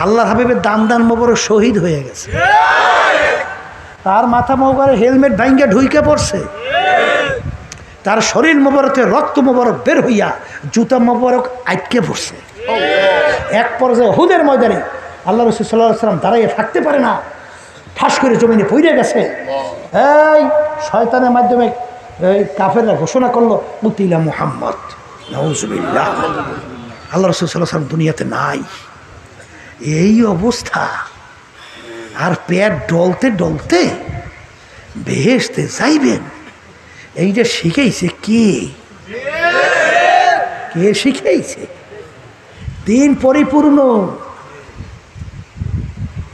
আল্লাহর হাবিবের দান মোবারক শহীদ হয়ে গেছে। তার মাথা মোবারক হেলমেট ভাঙ্গে ঢুইকে পড়ছে, তার শরীর মোবারকে রক্ত মোবারক বের হইয়া জুতা মোবারক আটকে পড়ছে। এক পর্যায়ে উহুদের ময়দানে আল্লাহ রাসূল সাল্লাল্লাহু আলাইহি ওয়াসাল্লাম দাঁড়াইয়ে থাকতে পারে না, ঠাস করে জমিনে পড়ে গেছে। এই শয়তানের মাধ্যমে কাফেররা ঘোষণা করলো কুতিলা মুহাম্মদ, নাউজুবিল্লাহ, আল্লাহ রাসূল সাল্লাল্লাহু আলাইহি ওয়াসাল্লাম দুনিয়াতে নাই। এই অবস্থা, আর পেট ডলতে ডলতে বেহেশতে যাইবেন, এইটা শিখাইছে কে? কে শিখাইছে? দিন পরিপূর্ণ,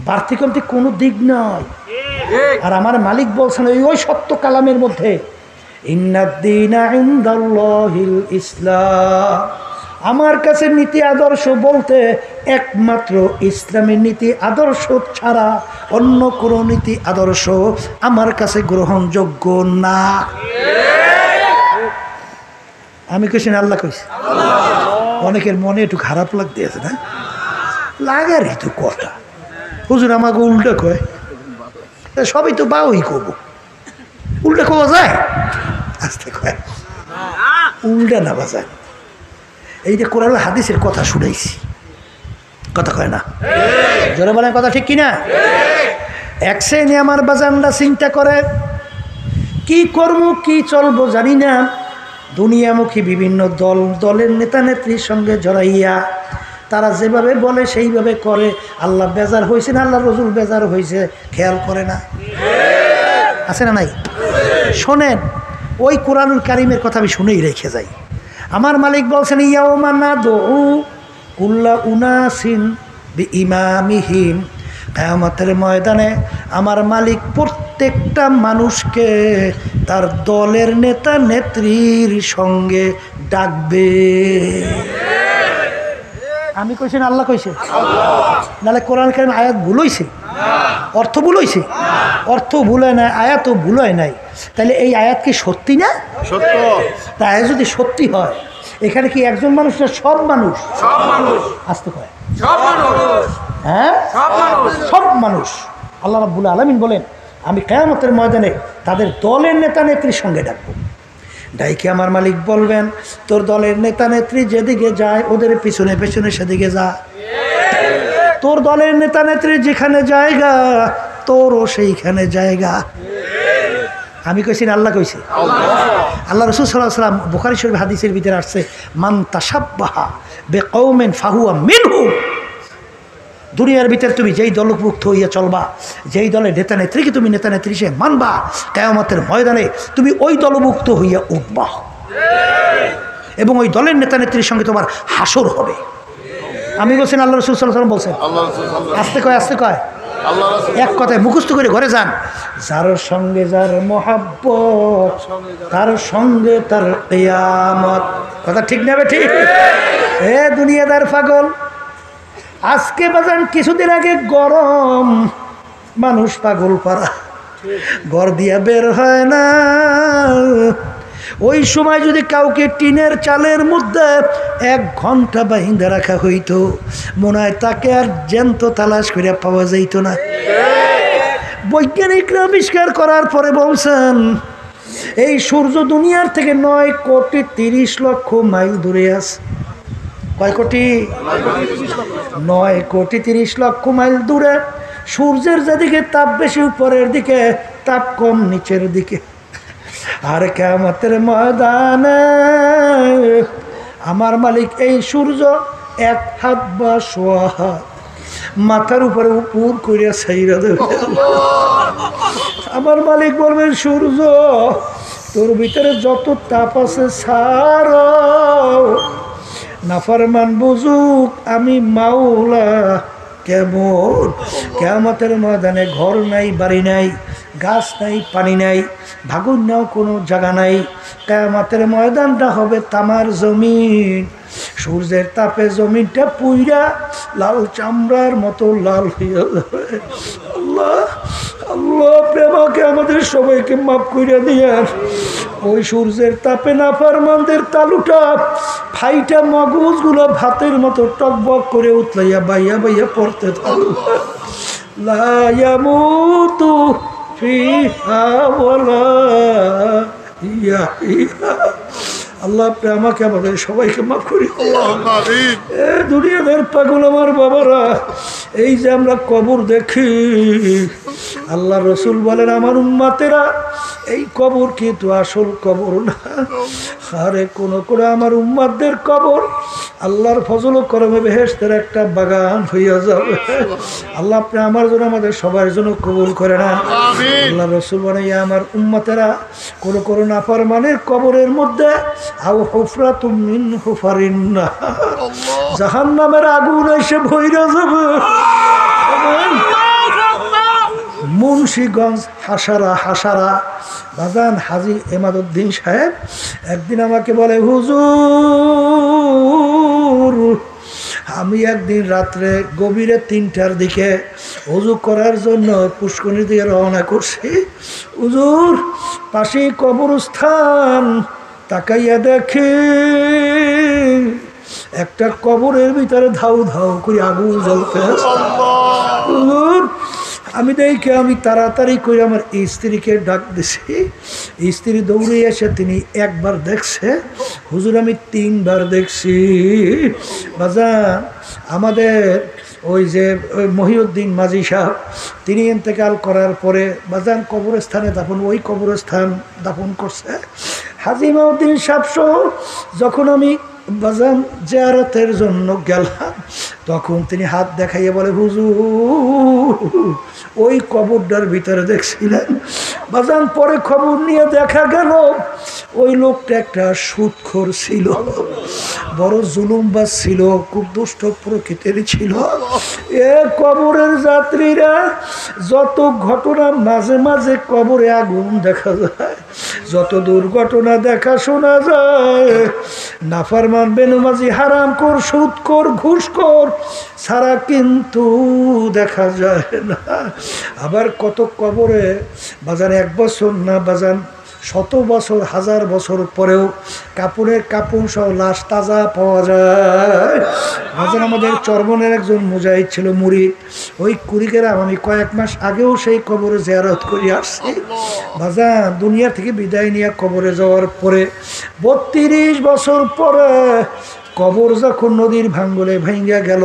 বাড়তি কমতি কোনো দিক নয়। আর আমার মালিক বলছেন ওই সত্য কালামের মধ্যে, ইন্নাদ-দীনা ইনদাল্লাহিল ইসলাম, আমার কাছে নীতি আদর্শ বলতে একমাত্র ইসলামের নীতি আদর্শ ছাড়া অন্য কোনো নীতি আদর্শ আমার কাছে গ্রহণযোগ্য না। আমি কইছি না আল্লাহ কইছি? অনেকের মনে একটু খারাপ লাগতে আছে না, লাগারই তো কথা। হুজুর আমাকে উল্টা কয়, সবই তো বাউই কব, উল্টা কওয়া যায়? আস্তে কয় উল্টা না বাজায়। এইটা কোরআন হাদিসের কথা শুনাইছি, কথা কয় না? জোরে বলেন কথা ঠিক কিনা? এক শ্রেণী আমার বাজানরা চিন্তা করে কি করবো, কি চলবো জানি না, দুনিয়ামুখী বিভিন্ন দলের নেতা নেত্রীর সঙ্গে জড়াইয়া তারা যেভাবে বলে সেইভাবে করে। আল্লাহ বেজার হয়েছে না, আল্লাহ রসুল বেজার হয়েছে, খেয়াল করে না। আছে না নাই? শোনেন, ওই কোরআনুল কারীমের কথা আমি শুনেই রেখে যাই। আমার মালিক বলছেন ইয়াউমা নাদউ কুল্লা উনাসিন বিইমামিহিম, কিয়ামতের ময়দানে আমার মালিক প্রত্যেকটা মানুষকে তার দলের নেতা নেত্রীর সঙ্গে ডাকবে। আমি কইছি না আল্লাহ কইছে? নাহলে কোরআন কারীম আয়াত ভুল হইছে, অর্থ ভুল হইছে? অর্থ ভুল হয় নাই, আয়াতও ভুল হয় নাই। তাহলে এই আয়াত কি সত্যি না? সত্য। তাই যদি সত্যি হয়, এখানে কি একজন মানুষ না সব মানুষ? সব মানুষ। আসতে কয় সব মানুষ। হ্যাঁ, সব মানুষ। আল্লাহ রাব্বুল আলামিন বলেন আমি কিয়ামতের ময়দানে তাদের দলের নেতা নেত্রীর সঙ্গে ডাকবো। ডাইকে আমার মালিক বলবেন তোর দলের নেতা নেত্রী যেদিকে যায় ওদের পিছনে পেছনে সেদিকে যা। তোর দলের নেতা নেত্রী যেখানে জায়গা তোরও সেইখানে জায়গা। আমি কইছি না আল্লাহ কইছে? আল্লাহ রাসূল সাল্লাল্লাহু আলাইহি ওয়াসাল্লাম বুখারী শরীফ হাদিসের ভিতরে আসছে, মান তাশাব্বাহা বিকওমিন ফাহুয়া মিনহুম। দুনিয়ার ভিতরে তুমি যেই দলভুক্ত হইয়া চলবা, যেই দলের নেতা নেত্রীকে তুমি নেতা নেত্রী সে মানবা, কিয়ামতের ময়দানে তুমি ওই দলভুক্ত হইয়া উঠবা এবং ওই দলের নেতা নেত্রীর সঙ্গে তোমার হাসর হবে। আমি বলছেন, আল্লাহ রাসূল সাল্লাল্লাহু আলাইহি ওয়াসাল্লাম বলছেন। আস্তে কয়, আস্তে কয়, এক কথায় মুখস্থ করে ঘরে যান। যার সঙ্গে যার মহাব্বত তার সঙ্গে তার কিয়ামত। কথা ঠিক না ঠিক? এ দুনিয়াদার পাগল, আজকে বাজান কিছুদিন আগে গরম, মানুষ পাগল পারা, ঘর দিয়া বের হয় না। ওই সময় যদি কাউকে টিনের চালের মধ্যে 1 ঘন্টা বাইন্ধে রাখা হইতো, মনে হয় তাকে আর জ্যান্ত তালাশ করে পাওয়া যাইত না। বৈজ্ঞানিকরা আবিষ্কার করার পরে বলছেন, এই সূর্য দুনিয়ার থেকে 9,30,00,000 মাইল দূরে আছে। কয় কোটি? 9,30,00,000 মাইল দূরে। সূর্যের যেদিকে তাপ বেশি উপরের দিকে, তাপ কম নিচের দিকে। আর কিয়ামতের ময়দানে আমার মালিক এই সূর্য 1 হাত বা 1.5 হাত মাথার উপরে উপর করিয়া ছাইরা দেবে। আমার মালিক বলবেন, সূর্য তোর ভিতরে যত তাপ আছে ছাড়ো, নাফরমান বুঝুক আমি মাওলা কেমন। কিয়ামতের ময়দানে ঘর নাই, বাড়ি নাই, গাছ নাই, পানি নাই, ভাগুন নাও কোনো জায়গা নাই। কিয়ামতের ময়দানটা হবে তামার জমিন। সূর্যের তাপে জমিনটা পুইরা লাল চামড়ার মতো লাল হইয়া যাবে। আল্লাহ আল্লাহ প্রেমাকে আমাদের সবাইকে মাফ করে দিয়েন। ওই সূর্যের তাপে নাফরমানদের তালুটা ফাইটা মগজগুলো ভাতের মতো টকবক করে উতলাইয়া বাইয়া বাইয়া পড়তে থাকবে। লা ইয়ামুতু ফিহা ওয়ালা ইয়াহইয়া। আল্লাহ আপনি আমাকে আমাদের সবাইকে মাফ করি। দুনিয়াদের পাগল আমার বাবারা, এই যে আমরা কবর দেখি, আল্লাহ রসুল বলেন আমার উম্মতেরা এই কবর কিন্তু আসল কবর না। আরে কোন করে আমার উম্মতদের কবর আল্লাহর ফজল ও করমে বেহেশতের একটা বাগান হইয়া যাবে। আল্লাহ আপনি আমার জন্য আমাদের সবার জন্য কবুল করে না। আল্লাহ রসুল বলে আমার উম্মতেরা কোন নাফরমানের কবরের মধ্যে আও হুফরাতুম মিন হুফারিন্নার, জাহান্নামের আগুন এসে ভইরা যাবে। মুন্সিগঞ্জ হাসারা বাজান হাজী এমাদউদ্দিন সাহেব একদিন আমাকে বলে, হুজুর আমি একদিন রাত্রে গভীরে 3টার দিকে ওযু করার জন্য পুষ্করিণীর দিকে রওনা করছি। হুজুর পাশেই কবরস্থান, তাকাইয়া দেখি একটা কবরের ভিতরে ধাউ ধাউ করে আগুন জ্বলতে। হুজুর আমি দেখি, আমি তাড়াতাড়ি করে আমার স্ত্রীকে ডাক দিছি। স্ত্রী দৌড়ে এসে তিনি একবার দেখছে, হুজুর আমি 3বার দেখছি। বাজান আমাদের ওই যে মহিউদ্দিন মাঝি সাহেব তিনি ইন্তেকাল করার পরে বাজান কবরস্থানে দাফন, ওই কবরস্থান দাফন করছে। হাজী ইমামউদ্দিন সাহেব সহ যখন আমি বাজান জিয়ারতের জন্য গেলাম, তখন তিনি হাত দেখাইয়া বলে, হুজুর ওই কবরটার ভিতরে দেখছিলেন। বাজান পরে খবর নিয়ে দেখা গেল ওই লোকটা একটা সুদখোর ছিল, বড় জুলুমবাজ ছিল, খুব দুষ্ট প্রকৃতির ছিল। এ কবরের যাত্রীরা যত ঘটনা, মাঝে মাঝে কবরে আগুন দেখা যায়, যত দুর্ঘটনা দেখা শোনা যায়, নাফরমান বেনমাজি হারামখোর সুদখোর ঘুষখোর ছাড়া কিন্তু দেখা যায় না। আবার কত কবরে বাজান 1 বছর না বাজান 100 বছর 1000 বছর পরেও কাপড়ের কাপড় সহ লাশ তাজা পাওয়া যায়। বাজান আমাদের চরমনের একজন মুজাহিদ ছিল মুরিদ, ওই কুড়িগ্রাম আমি কয়েক মাস আগেও সেই কবরে জিয়ারত করে আসছি। বাজান দুনিয়া থেকে বিদায় নিয়ে কবরে যাওয়ার পরে 32 বছর পরে কবর যখন নদীর ভাঙ্গলে ভাঙ্গা গেল,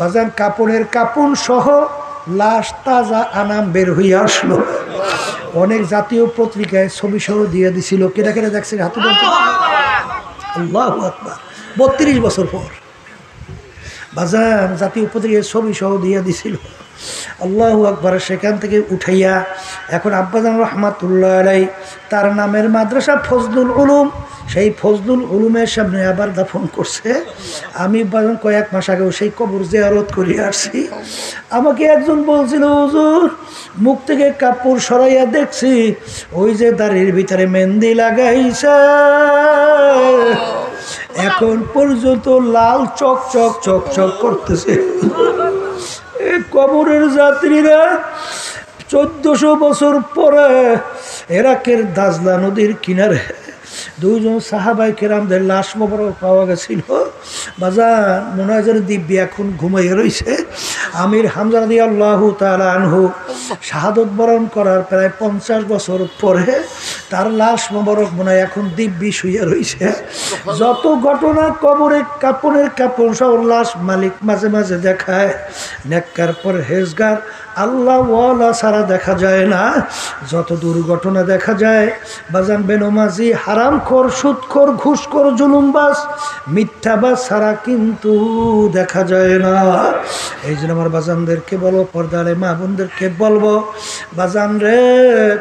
বাজান কাপড়ের কাপড় সহ লাশ তাজা আনাম বের হইয়া আসলো। অনেক জাতীয় পত্রিকায় ছবি সহ দিয়ে দিছিল। কেটা কেটা দেখছেন হাতে বলতে? আল্লাহু আকবার। 32 বছর পর বাজার জাতীয় পত্রিকায় ছবি সহ দিয়ে দিছিল। আল্লাহু আকবার। সেখান থেকে উঠাইয়া এখন আব্বাজান রহমাতুল্লাহ আলাই তার নামের মাদ্রাসা ফজলুল উলুম, সেই ফজলুল উলুমের সামনে আবার দাফন করছে। আমি কয়েক মাস আগেও সেই কবর জিয়ারত করে আসছি। আমাকে একজন বলছিল, হুজুর মুখ থেকে কাপড় সরাইয়া দেখছি ওই যে দাড়ির ভিতরে মেহেন্দি লাগাইছে, এখন পর্যন্ত লাল চক চক চক চক করতেছে। কবরের যাত্রীরা 1400 বছর পরে ইরাকের দাজলা নদীর কিনারে 2 জন সাহাবায়ে কেরামদের লাশ মোবারক পাওয়া গেছিল। বাজার মনে হয় যেন দিব্যি এখন ঘুমাইয়ে রয়েছে। আমির হামজা রাদিয়াল্লাহু তাআলা আনহু শাহাদত বরণ করার প্রায় 50 বছর পরে তার লাশ মোবারক মনে হয় এখন দিব্যি শুয়ে রয়েছে। যত ঘটনা কবরে কাপড়ের কাপড় সহ লাশ মালিক মাঝে মাঝে দেখায়। নেককার পরহেজগার আল্লাহ ওয়ালা ছাড়া দেখা যায় না। যত দুর্ঘটনা দেখা যায় বাজান বেনমাজি হারামখোর সুদখোর ঘুষখোর জুলুমবাজ মিথ্যাবাজ ছাড়া কিন্তু দেখা যায় না। এই জন্য আমার বাজানদেরকে বলবো, পর্দারে মা বোনদেরকে বলবো, বাজান রে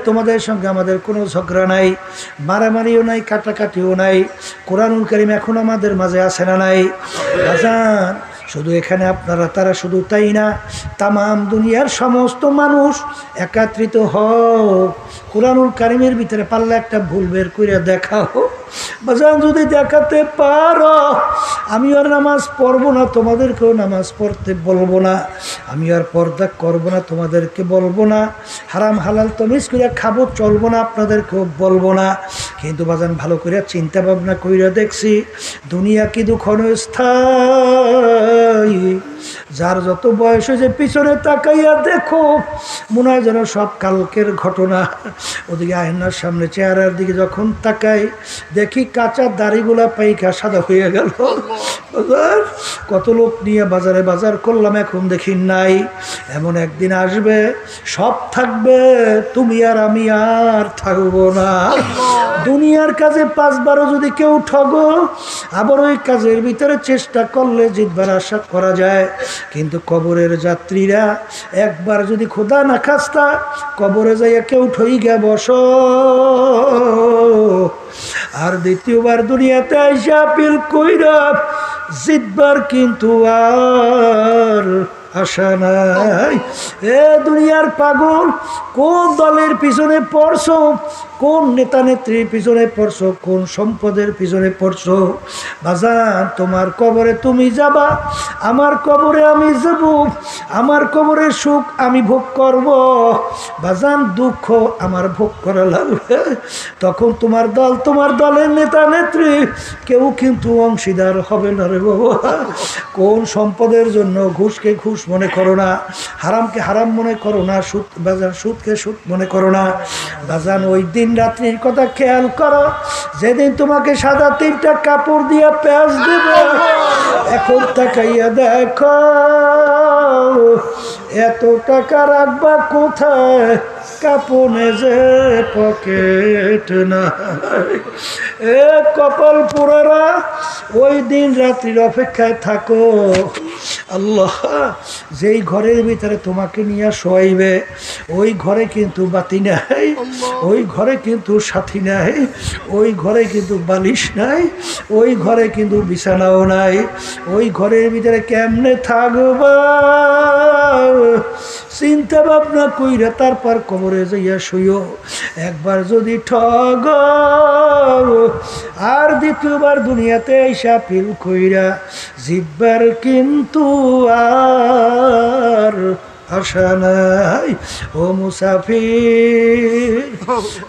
তোমাদের সঙ্গে আমাদের কোনো ঝগড়া নাই, মারামারিও নাই, কাটাকাটিও নাই। কোরআনুল কারীম এখন আমাদের মাঝে আছে না নাই? বাজান শুধু এখানে আপনারা তারা শুধু তাই না, তামাম দুনিয়ার সমস্ত মানুষ একত্রিত হও, কোরআনুল কারীমের ভিতরে পাল্লা একটা ভুল বের করে দেখাও। বাজান যদি দেখাতে পারো আমি আর নামাজ পড়বো না, তোমাদেরকেও নামাজ পড়তে বলবো না, আমি আর পর্দা করবো না, তোমাদেরকে বলবো না, হারাম হালাল তমিজ করে খাবো চলবো না, আপনাদেরকেও বলবো না। কিন্তু বাজান ভালো করে চিন্তা ভাবনা কইরা দেখছি দুনিয়া কিন্তু ক্ষণস্থায়ী। যার যত বয়স হয়েছে পিছনে তাকাইয়া দেখো মনে হয় যেন সব কালকের ঘটনা। ওদিকে আয়নার সামনে চেহারার দিকে যখন তাকাই দেখি কাঁচা দাড়িগুলা পাইকা সাদা হয়ে গেল। কত লোক নিয়ে বাজারে বাজার করলাম, এখন দেখি নাই। এমন একদিন আসবে সব থাকবে, তুমি আর আমি আর থাকবো না। দুনিয়ার কাজে 5-12 যদি কেউ ঠগো আবার ওই কাজের ভিতরে চেষ্টা করলে জিতবার আশা করা যায়। কিন্তু কবরের যাত্রীরা একবার যদি খোদা না খাস্তা কবরে যাইয়া কেউ ঠই গে বস, আর দ্বিতীয়বার দুনিয়াতে আইসা আপিল কইরা জিতবার কিন্তু আর আশা নাই। এ দুনিয়ার পাগল, কোন দলের পিছনে পড়ছো, কোন নেতা নেত্রীর পিছনে পড়ছো, কোন সম্পদের পিছনে পড়ছো? বাজান তোমার কবরে তুমি যাবা, আমার কবরে আমি যাব, আমার কবরের সুখ আমি ভোগ করব, বাজান দুঃখ আমার ভোগ করা লাগবে। তখন তোমার দল, তোমার দলের নেতা নেত্রী কেউ কিন্তু অংশীদার হবে না রে বাবা। কোন সম্পদের জন্য ঘুষকে ঘুষ মনে করো না, হারামকে হারাম মনে করো না, সুদ বাজান সুদকে সুদ মনে করো না। বাজান ওই দিন রাত্রির কথা খেয়াল করো যেদিন তোমাকে সাদা 3টা কাপড় দিয়া পেঁয়াজ দেবে। এখন তাকাইয়া দেখো এত টাকা রাখবা কোথায়, কাপনে যে পকেট না। এ কপাল পোড়ারা ওই দিন রাত্রির অপেক্ষায় থাকো। আল্লাহ যেই ঘরের ভিতরে তোমাকে নিয়ে শোয়াইবে ওই ঘরে কিন্তু বাতি নাই, ওই ঘরে কিন্তু সাথী নাই, ওই ঘরে কিন্তু বালিশ নাই, ওই ঘরে কিন্তু বিছানাও নাই। ওই ঘরের ভিতরে কেমনে থাকবা চিন্তা ভাবনা কইরা তারপর কবরে যাইয়া শুইও। একবার যদি ঠগ আর দ্বিতীয়বার দুনিয়াতে আইসা পিল কইরা জিতবার কিন্তু আর আশা নাই। ও মুসাফির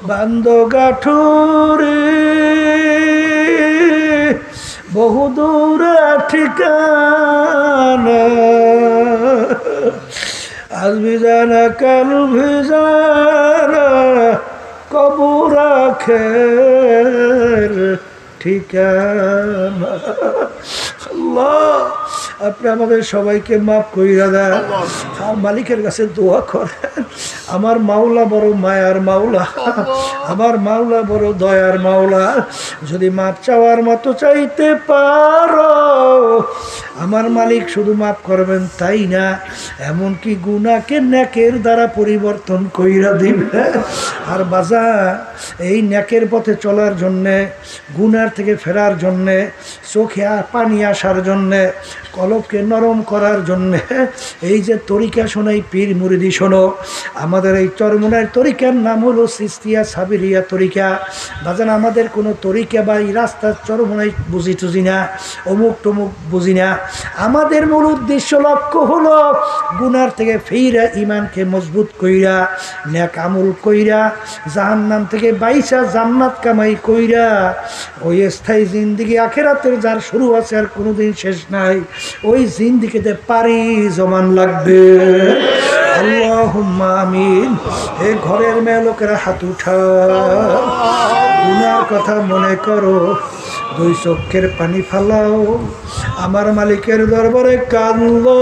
বান্দো গাঠুরে বহুদূর ঠিকানা, আজ ভিজানা কাল ভিজানা কবর আখের ঠিকানা। আল্লাহ আপনি আমাদের সবাইকে মাফ কইরা দেন। আর মালিকের কাছে দোয়া করেন, আমার মাওলা বড় মায়ার মাওলা, আমার মাওলা বড় দয়ার মাওলা। যদি মাপ চাওয়ার মতো চাইতে পারো, আমার মালিক শুধু মাফ করবেন তাই না, এমনকি গুনাহকে নেকের দ্বারা পরিবর্তন কইরা দিবে। আর বাজার, এই নেকের পথে চলার জন্যে, গুনার থেকে ফেরার জন্যে, চোখে পানি আসার জন্যে, কলবকে নরম করার জন্যে এই যে তরিকা শোনাই, পীর মুরিদি শোনো, আমাদের এই চরমনার তরিকার নাম হলো সিস্তিয়া সাবিরিয়া তরিকা। বাজান, আমাদের কোনো তরিকা বা এই রাস্তার চরমনাই বুঝি টুঝি না, অমুক টমুক বুঝি না। আমাদের মূল উদ্দেশ্য লক্ষ্য হলো গুনার থেকে ফেইরা ইমানকে মজবুত কইরা, নেক আমল কইরা, জাহান্নাম থেকে বাইসা জান্নাত কামাই কইরা ওই স্থায়ী জিন্দিগি আখেরাতের যার শুরু আছে আর কোনোদিন শেষ নাই, ওই জিন্দিগিতে পারি জমান লাগবে। আল্লাহুম্মা আমিন। এই ঘরের মেয়ে লোকেরা হাত উঠা, গুনার কথা মনে করো, দুই চোখের পানি ফালাও, আমার মালিকের দরবারে কাঁদো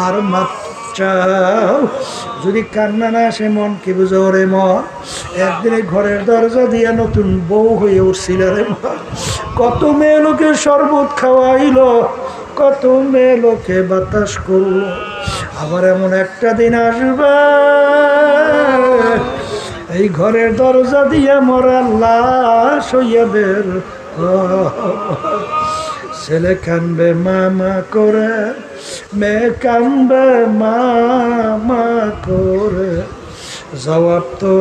আর মাপ চাও। যদি কান্না না আসে, মন কি বুঝো রে মন? একদিনে ঘরের দরজা দিয়া নতুন বউ হয়ে উঠছিল রে মন। কত মেয়ে লোকে শরবত খাওয়াইল, কত মেয়ে লোকে বাতাস করল, আবার এমন একটা দিন আসবে এই ঘরের দরজা দিয়া মরা লাশ হইয়া বের। ছেলে কানবে মামা করে, মেয়ে কানবে মামা করে, জবাব তো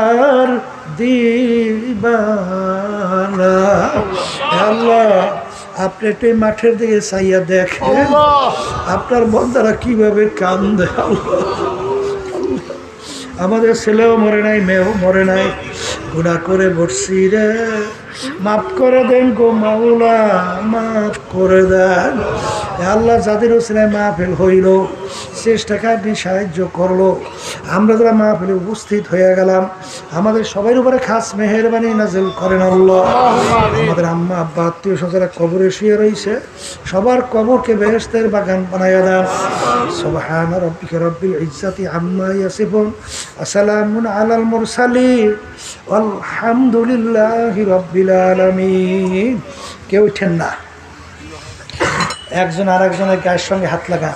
আর দিবা না। আল্লাহ, আপনি একটু মাঠের দিকে চাইয়া দেখেন আপনার বন্দারা কিভাবে কান্দে। আমাদের ছেলেও মরে নাই, মেয়েও মরে নাই, গুনাহ করে বসছি রে, মাফ করে দেন গো মাওলা, মাফ করে দেন। আল্লাহ, যাদের ছেলে মাহফিল হইল, চেষ্টাকে আপনি সাহায্য করলো, আমরা যারা মাহফিলে উপস্থিত হয়ে গেলাম, আমাদের সবার উপরে খাস মেহেরবানি নাজিল করেন আল্লাহ। আমাদের আম্মা আব্বা আত্মীয় স্বজনেরা কবরে শুয়ে রয়েছে, সবার কবরকে বেহেশতের বাগান বানাইয়া দেন। সুবহান রাব্বিকা রাব্বিল ইজ্জাতি আম্মা ইয়াসিফুন, আসসালামুন আলাল মুরসালিন, আলহামদুলিল্লাহি রাব্বিল আলামিন। কেউ উঠেন না, একজন আর একজনের গায়ের সঙ্গে হাত লাগা।